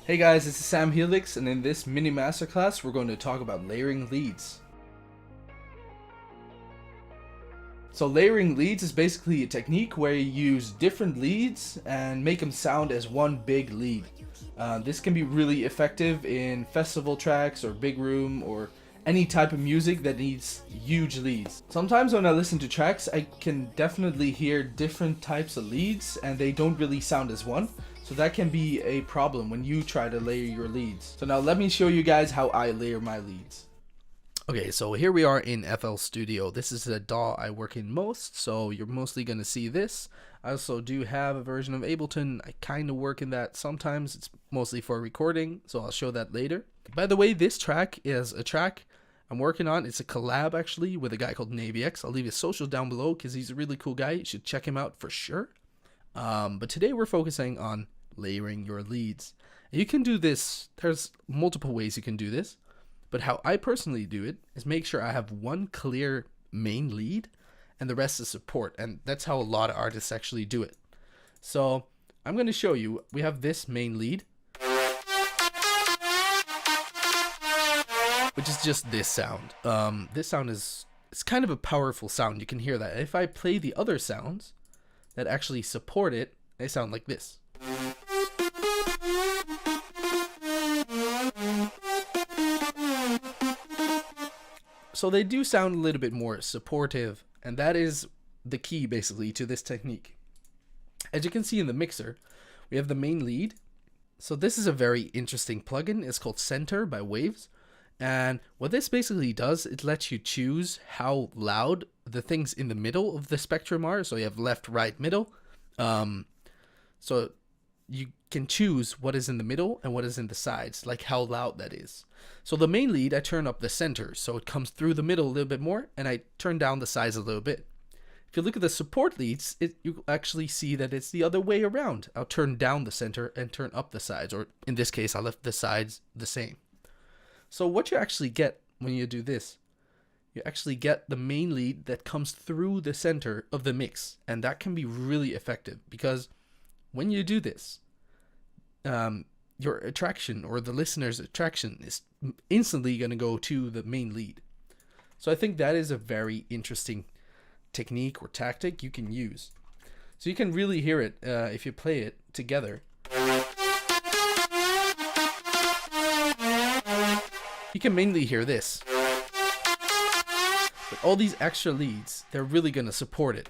Hey guys, this is Sam Helix, and in this mini masterclass we're going to talk about layering leads. So layering leads is basically a technique where you use different leads and make them sound as one big lead. This can be really effective in festival tracks or big room or any type of music that needs huge leads. Sometimes when I listen to tracks, I can definitely hear different types of leads and they don't really sound as one. So that can be a problem when you try to layer your leads. So now let me show you guys how I layer my leads. Okay, so here we are in FL Studio. This is the DAW I work in most, so you're mostly going to see this. I also do have a version of Ableton. I kind of work in that sometimes. It's mostly for recording, so I'll show that later. By the way, this track is a track I'm working on. It's a collab actually with a guy called NAVYX. I'll leave his socials down below because he's a really cool guy. You should check him out for sure. But today we're focusing on layering your leads. And you can do this. There's multiple ways you can do this. But how I personally do it is make sure I have one clear main lead and the rest is support. And that's how a lot of artists actually do it. So I'm going to show you. We have this main lead, which is just this sound. This sound it's kind of a powerful sound. You can hear that. If I play the other sounds that actually support it, they sound like this. So they do sound a little bit more supportive, and that is the key basically to this technique. As you can see in the mixer, we have the main lead. So this is a very interesting plugin. It's called Center by Waves. And what this basically does, it lets you choose how loud the things in the middle of the spectrum are. So you have left, right, middle. So you can choose what is in the middle and what is in the sides, like how loud that is. So the main lead, I turn up the center, so it comes through the middle a little bit more, and I turn down the sides a little bit. If you look at the support leads, you actually see that it's the other way around. I'll turn down the center and turn up the sides, or in this case, I left the sides the same. So what you actually get when you do this, you actually get the main lead that comes through the center of the mix, and that can be really effective because when you do this, your attraction or the listener's attraction is instantly going to go to the main lead. So I think that is a very interesting technique or tactic you can use. So you can really hear it if you play it together. You can mainly hear this. But all these extra leads, they're really going to support it.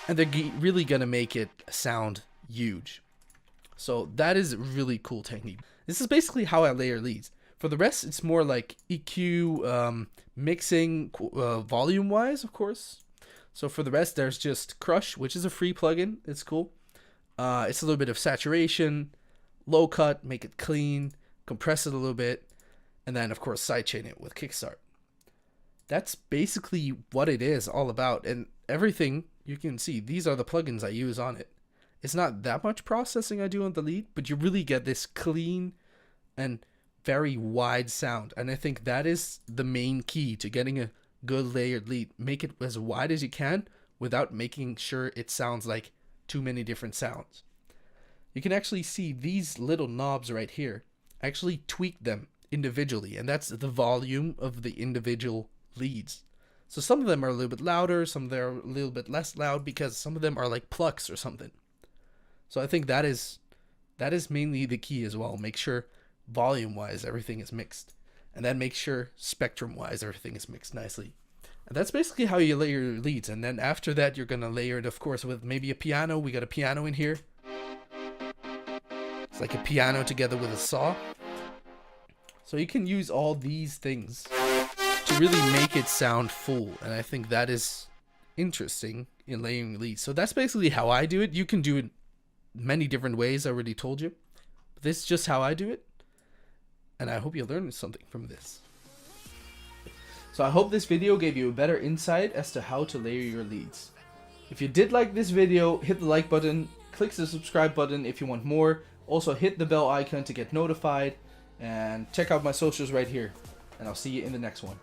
And they're really going to make it sound huge. So that is a really cool technique. This is basically how I layer leads. For the rest, it's more like EQ, mixing, volume wise, of course. So for the rest, there's just Crush, which is a free plugin. It's cool. It's a little bit of saturation, low cut, make it clean, compress it a little bit, and then of course sidechain it with Kickstart. That's basically what it is all about. And everything you can see, these are the plugins I use on it. It's not that much processing I do on the lead, but you really get this clean and very wide sound. And I think that is the main key to getting a good layered lead. Make it as wide as you can without making sure it sounds like too many different sounds. You can actually see these little knobs right here. I actually tweak them individually, and that's the volume of the individual leads. So some of them are a little bit louder, some of them are a little bit less loud because some of them are like plucks or something. So I think that is mainly the key as well. Make sure volume-wise everything is mixed, and then make sure spectrum-wise everything is mixed nicely. And that's basically how you layer your leads. And then after that, you're gonna layer it, of course, with maybe a piano. We got a piano in here. It's like a piano together with a saw. So you can use all these things to really make it sound full, and I think that is interesting in layering leads. So that's basically how I do it. You can do it many different ways, I already told you. But this is just how I do it, and I hope you learned something from this. So I hope this video gave you a better insight as to how to layer your leads. If you did like this video, hit the like button, click the subscribe button if you want more. Also hit the bell icon to get notified, and check out my socials right here. And I'll see you in the next one.